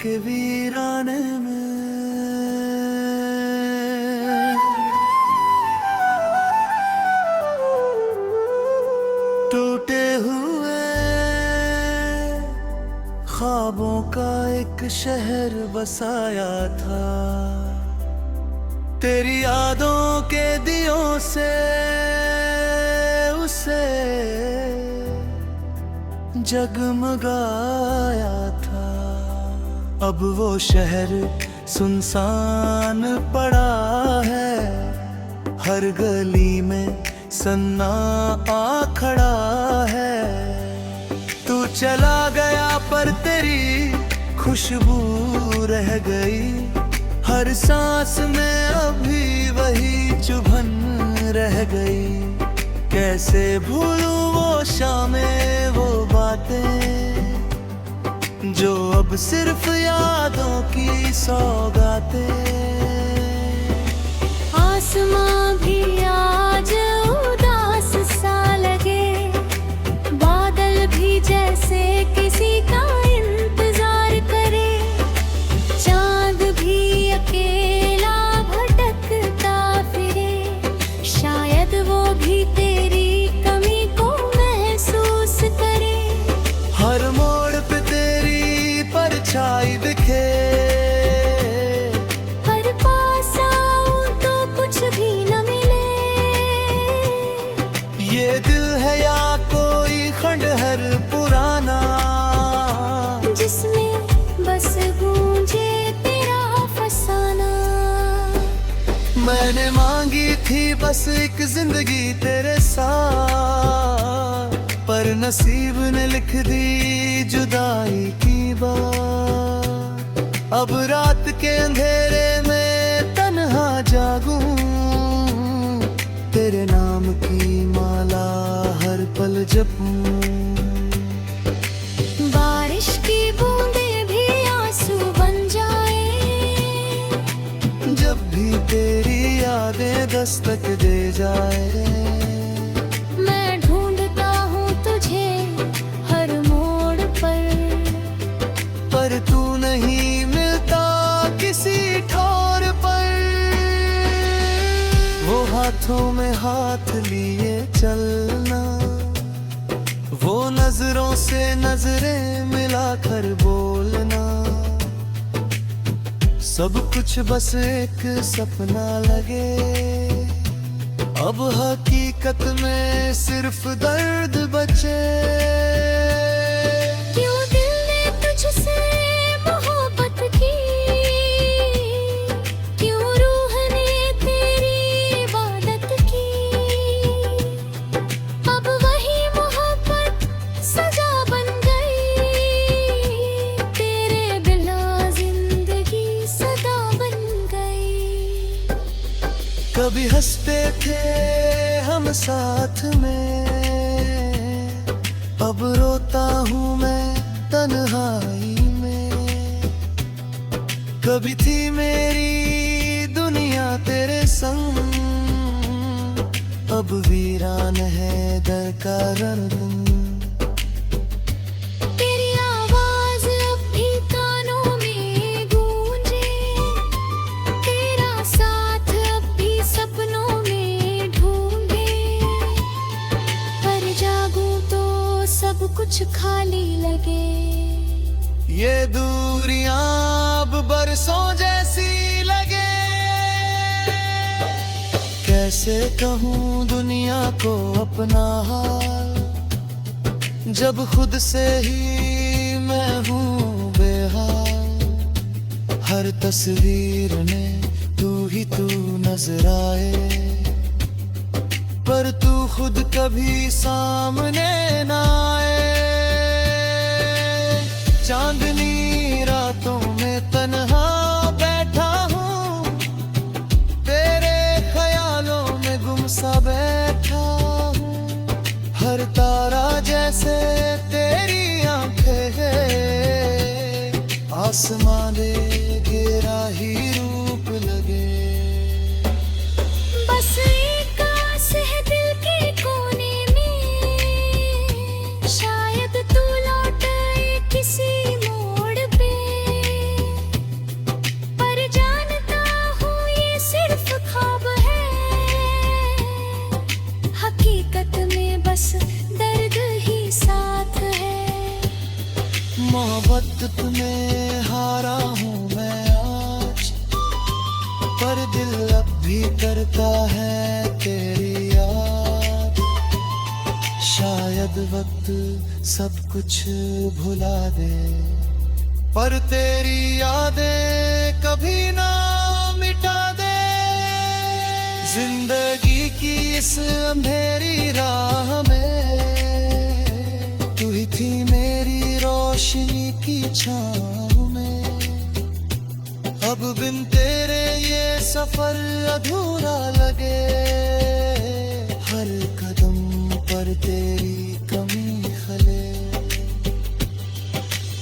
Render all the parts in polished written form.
के वीराने में टूटे हुए ख्वाबों का एक शहर बसाया था। तेरी यादों के दियों से उसे जगमगाया था। अब वो शहर सुनसान पड़ा है, हर गली में सन्नाटा खड़ा है। तू चला गया पर तेरी खुशबू रह गई, हर सांस में अभी वही चुभन रह गई। कैसे भूलूं वो शामें, वो बातें जो अब सिर्फ यादों की सौगातें। आसमां भी आज उदास सा लगे, बादल भी जैसे किसी का इंतजार करे। चांद भी अकेला भटकता फिरे, शायद वो भी तेरी कमी को महसूस करे। हर मोड़ पे तेरी परछाई दिखे, हर पास आऊं तो कुछ भी न मिले। ये दिल है या कोई खंडहर पुराना, जिसमें बस गूंजे तेरा फसाना। मैंने मांगी थी बस एक जिंदगी तेरे साथ, पर नसीब ने लिख दी जुदाई की बात। अब रात के अंधेरे में तन्हा जागूं, तेरे नाम की माला हर पल जपूं। बारिश की बूंदें भी आंसू बन जाए, जब भी तेरी यादें दस्तक दे जाए। मैं ढूंढता हूँ तुझे हर मोड़ पर तू नहीं मिलता किसी ठोर पर। वो हाथों में हाथ लिए चलना, वो नजरों से नजरें मिलाकर बोलना। सब कुछ बस एक सपना लगे, अब हकीकत में सिर्फ दर्द बचे। क्यों दिल ने तुझसे मोहब्बत की, क्यों रूह ने तेरी इबादत की। अब वही मोहब्बत सजा बन गई, तेरे बिना जिंदगी सदा बन गई। कभी हंसते थे हम साथ में, अब रोता हूँ मैं तन्हाई में। कभी थी मेरी दुनिया तेरे संग, अब वीरान है दर का रणधन। तेरी आवाज अब भी कानों में गूंजे, तेरा साथ अब भी सपनों में ढूंढे। पर जागूं तो सब कुछ खाली लगे, ये दूरियां अब बरसों जैसी लगे। कैसे कहूँ दुनिया को अपना हाल, जब खुद से ही मैं हूँ बेहाल। हर तस्वीर में तू ही तू नजर आए, पर तू खुद कभी सामने ना आए। चांदनी रातों में तन्हा बैठा हूँ, तेरे ख्यालों में गुम सा बैठा हूँ। हर तारा जैसे तेरी आंखें हैं, आसमां दे घेरा ही रूप लगे। बस एक आस है दिल के कोने में, शायद तू लौट आए किसी मोड़ पे। पर दिल अब भी करता है तेरी याद। शायद वक्त सब कुछ भुला दे, पर तेरी यादें कभी ना मिटा दे। जिंदगी की इस अंधेरी राह में तू ही थी मेरी रोशनी की छाँव में। अब बिन तेरे ये सफर अधूरा लगे, हर कदम पर तेरी कमी खले।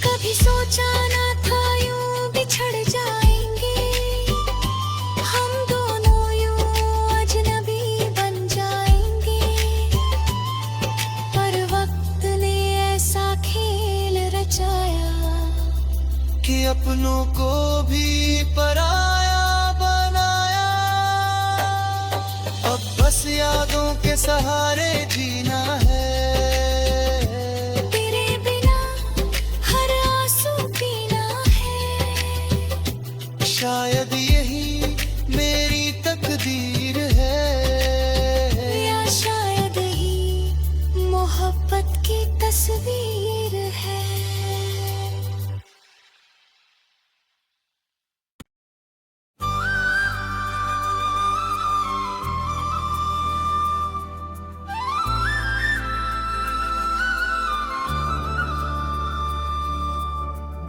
कभी सोचा ना था यूं बिछड़ जाएंगे, हम दोनों यूं अजनबी बन जाएंगे। पर वक्त ने ऐसा खेल रचाया कि अपनों को भी पराया बनाया। अब बस यादों के सहारे जीना है, तेरे बिना हर आंसू पीना है। शायद यही मेरी तकदीर है, या शायद ही मोहब्बत की तस्वीर है।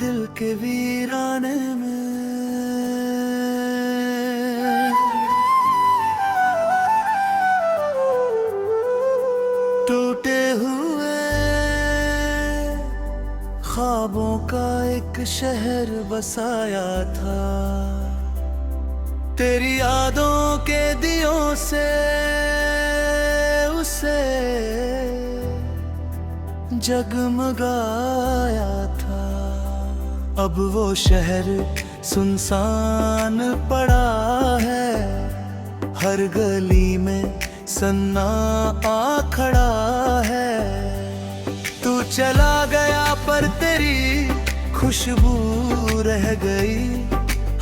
दिल के वीराने में टूटे हुए ख्वाबों का एक शहर बसाया था। तेरी यादों के दियों से उसे जगमगाया था। अब वो शहर सुनसान पड़ा है, हर गली में सन्ना आ खड़ा है। तू चला गया पर तेरी खुशबू रह गई,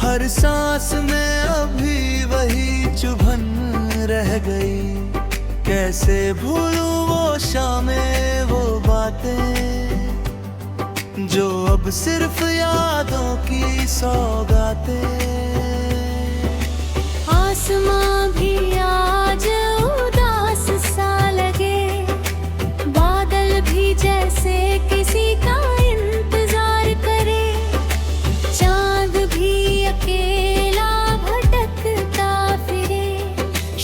हर सांस में अभी वही चुभन रह गई। कैसे भूलूं वो शामें वो बातें जो अब सिर्फ यादों की सौगातें। आसमां भी आज उदास सा लगे, बादल भी जैसे किसी का इंतजार करे। चांद भी अकेला भटकता फिरे,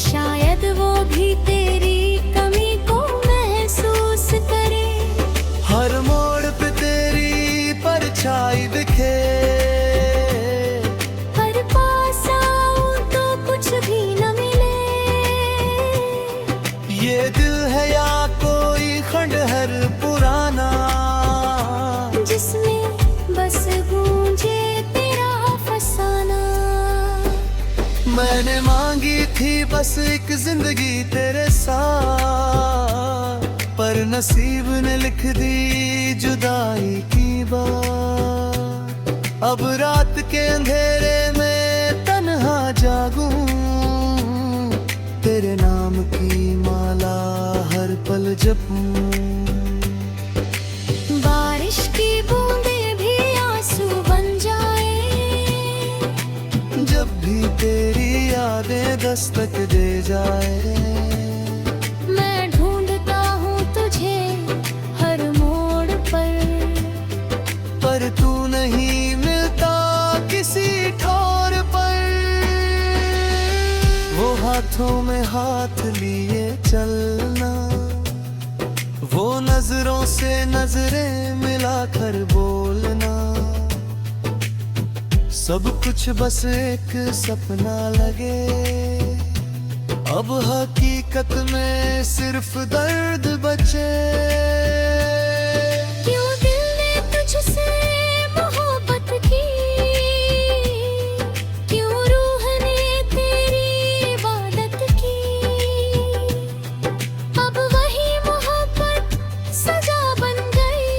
शायद वो भी तेरी कमी को महसूस करे। हर मोड़ पे तेरी परछाई दिखे, पर पास आऊं तो कुछ भी न मिले। ये दिल है या कोई खंडहर पुराना, जिसमें बस गूंजे तेरा फसाना। मैंने मांगी थी बस एक जिंदगी तेरे साथ, पर नसीब ने लिख दी जुदाई की बात। अब रात के अंधेरे में तन्हा जागूं, तेरे नाम की माला हर पल जपूं। बारिश की बूंदें भी आंसू बन जाए, जब भी तेरी यादें दस्तक दे जाए। मैं ढूंढता हूँ तुझे हर मोड़ पर तू नहीं मिलता किसी ठोर पर। वो हाथों में हाथ लिए चलना, वो नजरों से नजरें मिलाकर बोलना। सब कुछ बस एक सपना लगे, अब हकीकत में सिर्फ दर्द बचे। क्यों दिल ने तुझसे मोहब्बत की, क्यों रूह ने तेरी इबादत की। अब वही मोहब्बत सजा बन गई,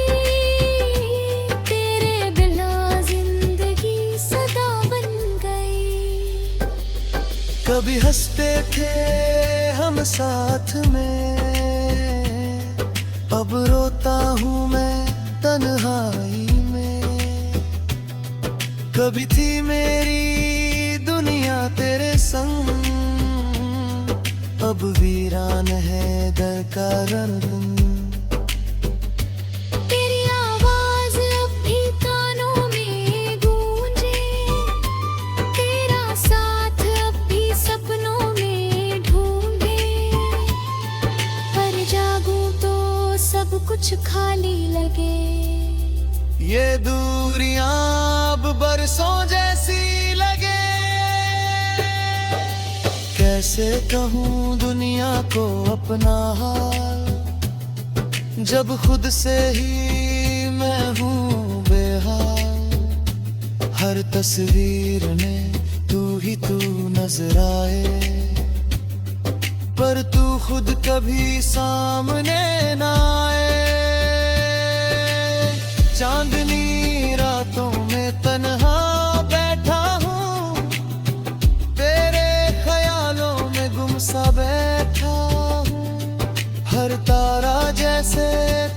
तेरे बिना जिंदगी सदा बन गई। कभी हंसते थे हम साथ में, अब रोता हूँ मैं तन्हाई में। कभी थी मेरी दुनिया तेरे संग, अब वीरान है दर का रणरंग। तेरी आवाज अब भी कानों में गूंजे, तेरा साथ अब भी सपनों में ढूंढे। पर जागूं तो सब कुछ खाली लगे। ये दूरियां अब बरसों जैसी लगे। कैसे कहूँ दुनिया को अपना हाल, जब खुद से ही मैं हूँ बेहाल। हर तस्वीर में तू ही तू नजर आए, पर तू खुद कभी सामने ना आए। चांदनी रातों में तन्हा बैठा हूँ, तेरे ख्यालों में गुमसा बैठा हूँ। हर तारा जैसे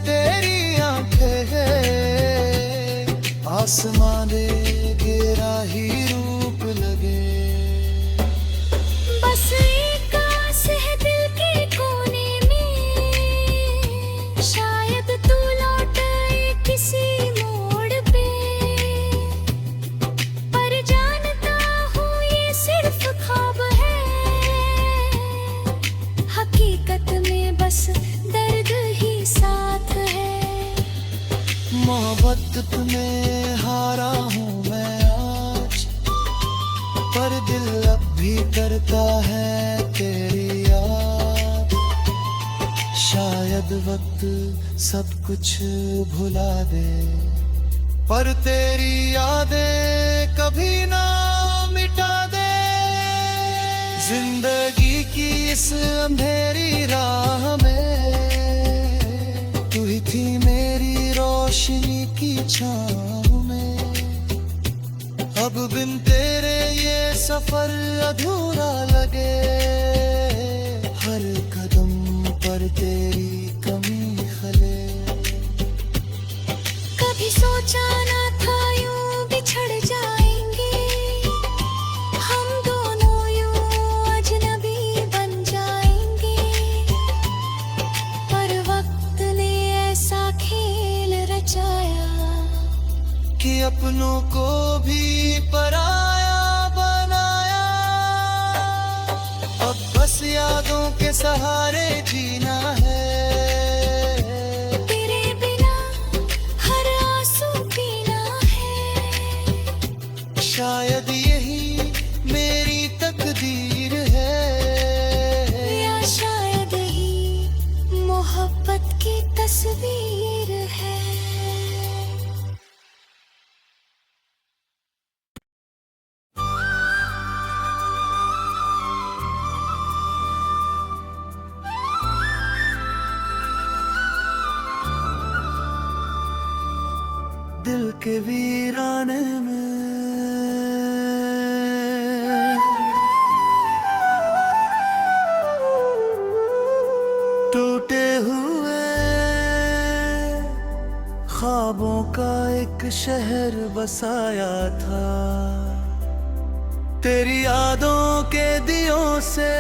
तेरी आंखें हैं, आसमां दे गिरा ही रूप लगे। बस एक आस है दिल के कोने में, शायद तू लौट आए किसी मोड़ पे। पर जानता हूँ ये सिर्फ ख्वाब है, हकीकत में बस दर्द ही साथ है। मोहब्बत में हारा हूँ मैं आज, पर दिल अब भी करता है तेरी याद। शायद वक्त सब कुछ भुला दे, पर तेरी यादें कभी ना मिटा दे। जिंदगी की इस अंधेरी राह में तू ही थी मेरी रोशनी की छाँव में। अब बिन तेरे ये सफर अधूरा लगे, हर कदम पर तेरी कमी खले। कभी सोचा ना था यूं बिछड़ जाएंगे, हम दोनों यूं अजनबी बन जाएंगे। पर वक्त ने ऐसा खेल रचाया कि अपनों को भी पराया बनाया। अब बस यादों के सहारे जीना है, तेरे बिना हर आंसू पीना है। शायद यही मेरी तकदीर है, या शायद ही मोहब्बत की तस्वीर है। दिल के वीराने में टूटे हुए ख्वाबों का एक शहर बसाया था। तेरी यादों के दियों से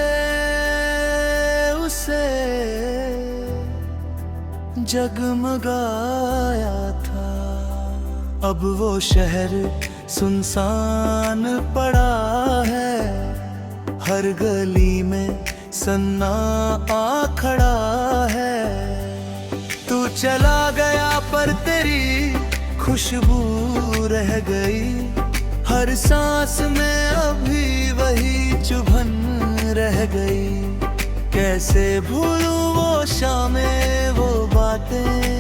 उसे जगमगाया था। अब वो शहर सुनसान पड़ा है, हर गली में सन्ना आ खड़ा है। तू चला गया पर तेरी खुशबू रह गई, हर सांस में अभी वही चुभन रह गई। कैसे भूलूं वो शामें वो बातें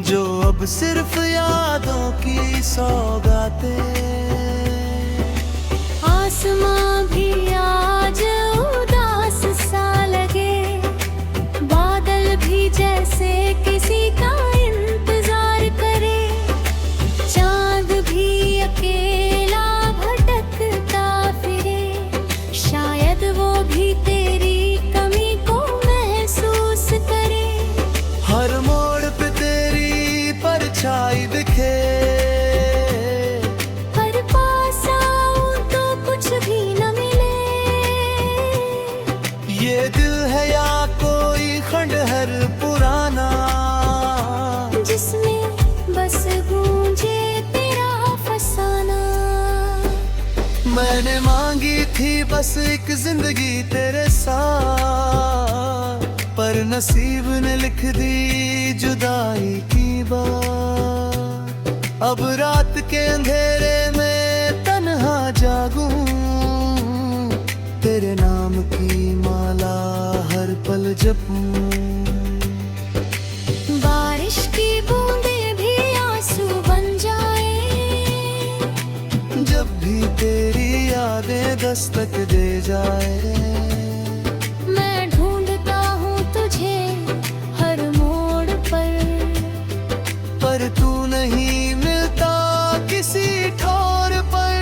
जो अब सिर्फ यादों की सौगातें। आसमां भी आज उदास सा लगे, बादल भी जैसे किसी का इंतजार करे। चांद भी अकेला भटकता फिरे, मांगी थी बस एक जिंदगी तेरे साथ, पर नसीब ने लिख दी जुदाई की बात। अब रात के अंधेरे में तन्हा जागूं, तेरे नाम की माला हर पल जपूं। बारिश की बूंदे भी आंसू बन जाए, जब भी तेरी यादें दस्तक दे जाए। मैं ढूंढता हूँ तुझे हर मोड़ पर तू नहीं मिलता किसी ठोर पर।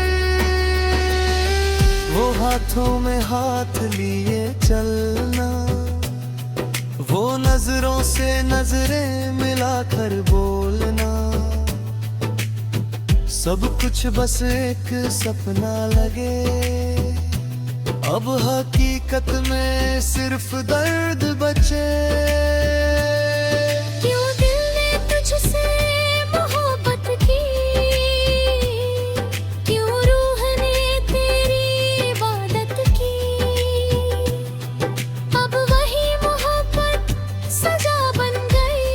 वो हाथों में हाथ लिए चलना, वो नजरों से नजरें मिलाकर बोलना, सब कुछ बस एक सपना लगे। अब हकीकत में सिर्फ दर्द बचे। क्यों दिल ने तुझसे मोहब्बत की, क्यों रूह ने तेरी इबादत की। अब वही मोहब्बत सजा बन गई,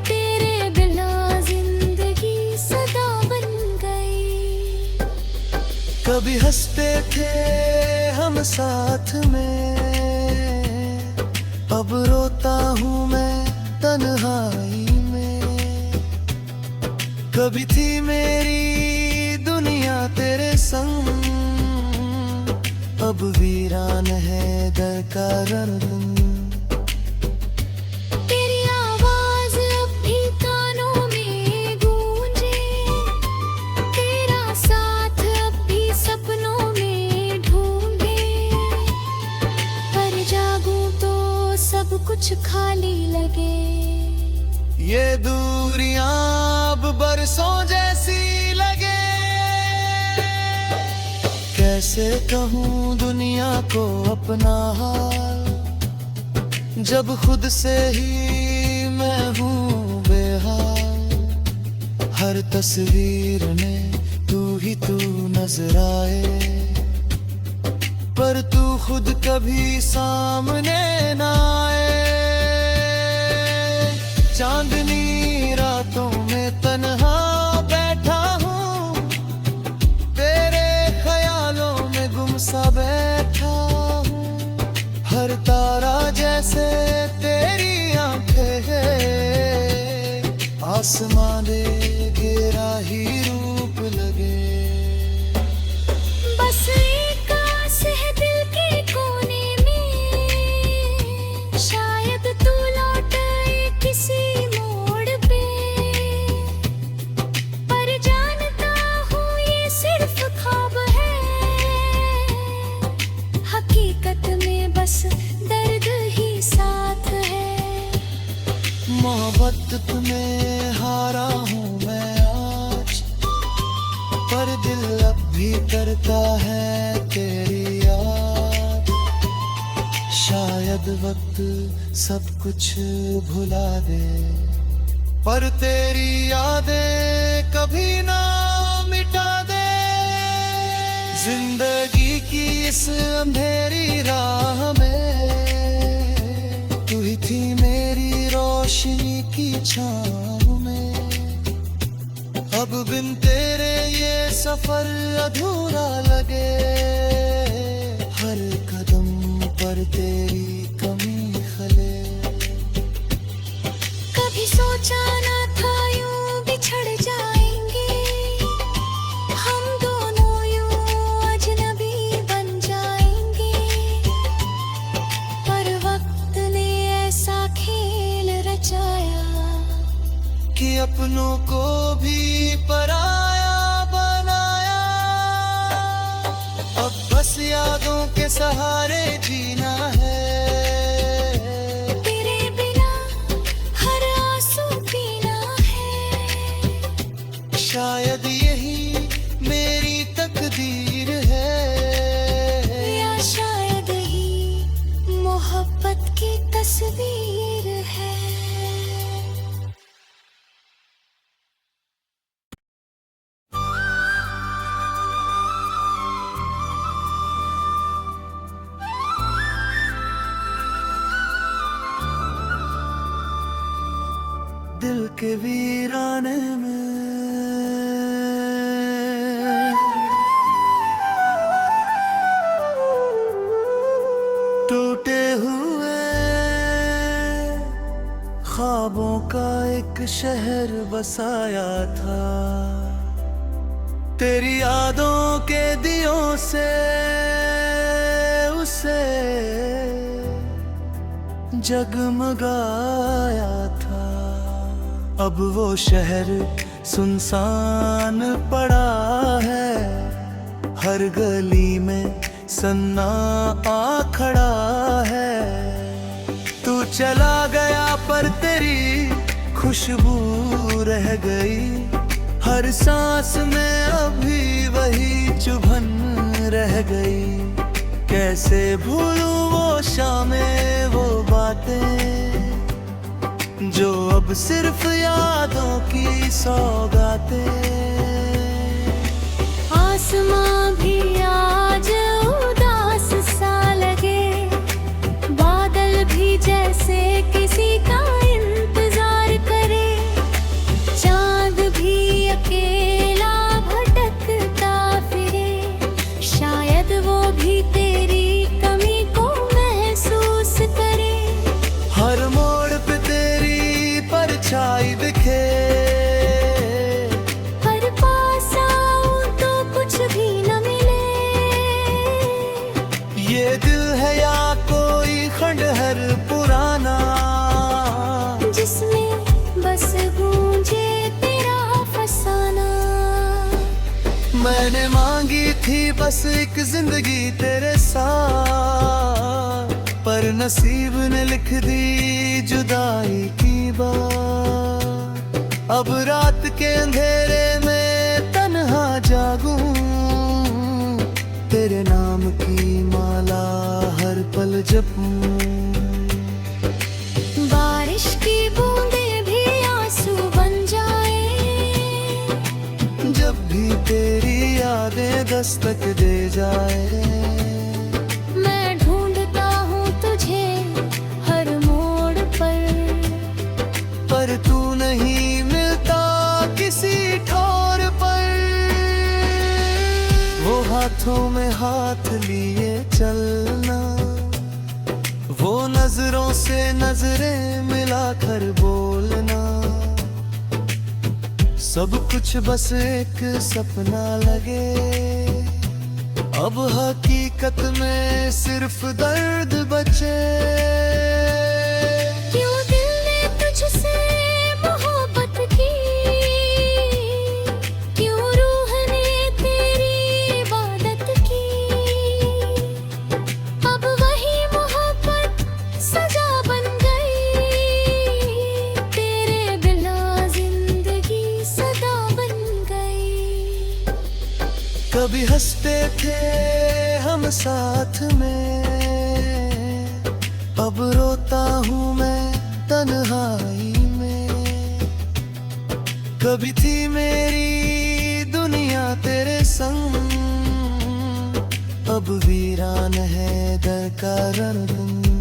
तेरे बिना जिंदगी सदा बन गई। कभी हंसते थे हम साथ में, अब रोता हूँ मैं तन्हाई में। कभी थी मेरी दुनिया तेरे संग, अब वीरान है दर का रण। तेरी आवाज अब भी कानों में गूंजे, तेरा साथ अब भी सपनों में ढूंढे। पर जागूं तो सब कुछ खाली लगे। ये दूरियां अब बरसों जैसी लगे। कैसे कहूँ दुनिया को अपना हाल, जब खुद से ही मैं हूँ बेहाल। हर तस्वीर में तू ही तू नजर आए, पर तू खुद कभी सामने ना आए। चांदनी रातों में तन्हा बैठा हूँ, तेरे ख्यालों में गुमसा बैठा हूँ। हर तारा जैसे तेरी आंखें हैं, आसमां दे गिरा ही रूप लगे। बस एक आस है दिल के कोने में, शायद तू लौट आए किसी मोड़ पे। पर जानता हूँ ये सिर्फ ख्वाब है, हकीकत में बस दर्द ही साथ है। मोहब्बत तुम्हें हारा हूँ मैं आज, पर दिल अब भी करता है तेरी याद। शायद वक्त सब कुछ भुला दे, पर तेरी यादें कभी ना मिटा दे। जिंदगी की इस अंधेरी राह में तू ही थी मेरी रोशनी की छाँव में। अब बिन तेरे ये सफर अधूरा लगे, हर कदम पर तेरी कमी खले। कभी सोचा ना था यूं बिछड़ जाएंगे, हम दोनों यूं अजनबी बन जाएंगे। पर वक्त ने ऐसा खेल रचाया कि अपनों को भी पराया बनाया। अब बस यादों के सहारे जीना है, तेरे बिना हर आंसू पीना है। शायद यही मेरी तकदीर है, या शायद ही मोहब्बत की तस्वीर है। के वीराने में टूटे हुए ख्वाबों का एक शहर बसाया था, तेरी यादों के दियों से उसे जगमगाया था। अब वो शहर सुनसान पड़ा है, हर गली में सन्नाटा खड़ा है। तू चला गया पर तेरी खुशबू रह गई, हर सांस में अभी वही चुभन रह गई। कैसे भूलूं वो शामें, वो बातें जो अब सिर्फ यादों की सौगातें। आसमां भी आज उदास सा लगे, बादल भी जैसे किसी का इंतजार करे। चांद भी अकेला भटकता फिरे, शायद वो भी तेरी कमी को महसूस करे। हर मोड़ पे तेरी परछाई दिखे, पर पास आऊं तो कुछ भी न मिले। ये दिल है या कोई खंडहर पुराना, जिसमें बस गूंजे तेरा फसाना। मैंने मांगी थी बस एक जिंदगी तेरे साथ, पर नसीब ने लिख दी जुदाई की बात। अब रात के अंधेरे में तन्हा जागूं, तेरे नाम की माला हर पल जपूं। बारिश की बूंदें भी आंसू बन जाए, जब भी तेरी यादें दस्तक दे जाए। मैं ढूंढता हूँ तुझे हर मोड़ पर तू नहीं मिलता किसी ठोर पर। वो हाथों में हाथ लिए चलना, वो नजरों से नजरें मिलाकर बोलना, सब कुछ बस एक सपना लगे। अब हकीकत में सिर्फ दर्द बचे। क्यों दिल ने तुझसे मोहब्बत की, क्यों रूह ने तेरी इबादत की। अब वही मोहब्बत सजा बन गई, तेरे बिना जिंदगी सदा बन गई। कभी हंसते थे हम साथ में, अब रोता हूँ मैं तन्हाई में। कभी थी मेरी दुनिया तेरे संग, अब वीरान है दर का रणरंग।